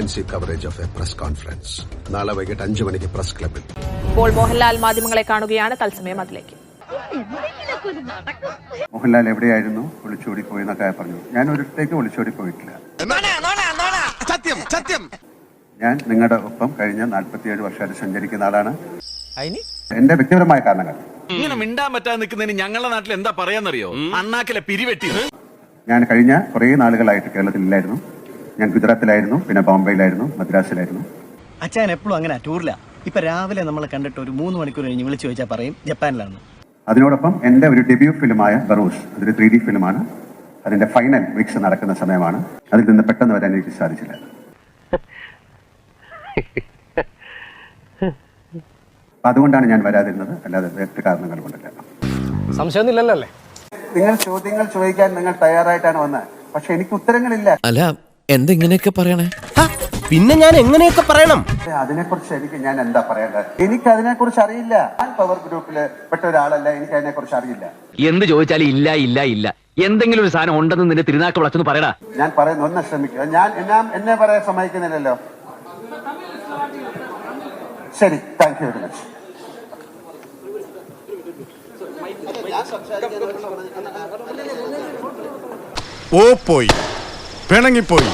comprehensive coverage of a press conference. നാളെ വൈകിട്ട് 5 മണിക്ക് പ്രസ് ക്ലബ്ബിൽ. ഇപ്പോൾ മോഹൻലാൽ മാധ്യമങ്ങളെ കാണുകയാണ്. തത്സമയം അതിലേക്ക്. മോഹൻലാൽ എവിടെയായിരുന്നു? ഒളിച്ചോടി പോയി എന്നൊക്കെ പറഞ്ഞു. ഞാൻ ഒരിടത്തേക്ക് ഒളിച്ചോടി പോയിട്ടില്ല. ഞാൻ നിങ്ങളുടെ ഒപ്പം കഴിഞ്ഞ 47 വർഷമായിട്ട് സഞ്ചരിക്കുന്ന ആളാണ്. എന്റെ വ്യക്തിപരമായ കാരണങ്ങൾ. ഇങ്ങനെ മിണ്ടാൻ പറ്റാതെ നിൽക്കുന്നതിന് ഞങ്ങളുടെ നാട്ടിൽ എന്താ പറയാന്നറിയോ? അണ്ണാക്കിലെ പിരിവെട്ടി. ഞാൻ കഴിഞ്ഞ കുറേ നാളുകളായിട്ട് കേരളത്തിലില്ലായിരുന്നു. ഞാൻ ഗുജറാത്തിലായിരുന്നു, പിന്നെ ബോംബെയിലായിരുന്നു, മദ്രാസിലായിരുന്നു. അച്ഛൻ എപ്പോഴും അങ്ങനെ ടൂറില്ല. ഇപ്പൊ രാവിലെ നമ്മളെ കണ്ടിട്ട് ഒരു 3 മണിക്കൂർ കഴിഞ്ഞ് വിളിച്ചു ചോദിച്ചാൽ പറയും ജപ്പാനിലാണ്. അതിനോടൊപ്പം എന്റെ ഒരു ഡെബ്യൂ ഫിലിമായ ബറൂസ്, അതൊരു 3D ഫിലിമാണ്. അതിന്റെ ഫൈനൽ വീക്സ് നടക്കുന്ന സമയമാണ്. അതിൽ നിന്ന് പെട്ടെന്ന് വരാൻ എനിക്ക് സാധിച്ചില്ല. അതുകൊണ്ടാണ് ഞാൻ വരാതിരുന്നത്, അല്ലാതെ വേറെ കാരണങ്ങൾ കൊണ്ടല്ല. സംശയമൊന്നുമില്ലല്ലോ അല്ലേ? നിങ്ങൾ ചോദ്യങ്ങൾ ചോദിക്കാൻ നിങ്ങൾ തയ്യാറായിട്ടാണ് വന്നത്, പക്ഷെ എനിക്ക് ഉത്തരങ്ങളില്ല. അല്ല, എന്തെങ്ങനെയൊക്കെ പറയണേ? പിന്നെ ഞാൻ എങ്ങനെയൊക്കെ പറയണം? അതിനെക്കുറിച്ച് ഞാൻ എന്താ പറയേണ്ടത്? എനിക്ക് അതിനെക്കുറിച്ച് അറിയില്ല. ഞാൻ പവർ ഗ്രൂപ്പില് പെട്ട ഒരാളല്ല, എനിക്ക് അതിനെക്കുറിച്ച് അറിയില്ല. എന്ത് ചോദിച്ചാലും ഇല്ല ഇല്ല ഇല്ല. എന്തെങ്കിലും ഒരു സാധനം ഉണ്ടെന്ന് നിന്റെ തിരുനാക്ക് വിളച്ചെന്ന് പറയടാ. ഞാൻ പറയുന്ന ഒന്ന് ശ്രമിക്കുക. ഞാൻ എന്നെ പറയാൻ സമ്മതിക്കുന്നില്ലല്ലോ. ശരി, താങ്ക് യു വെരി മച്ച്. പോയി പിണങ്ങിപ്പോയി.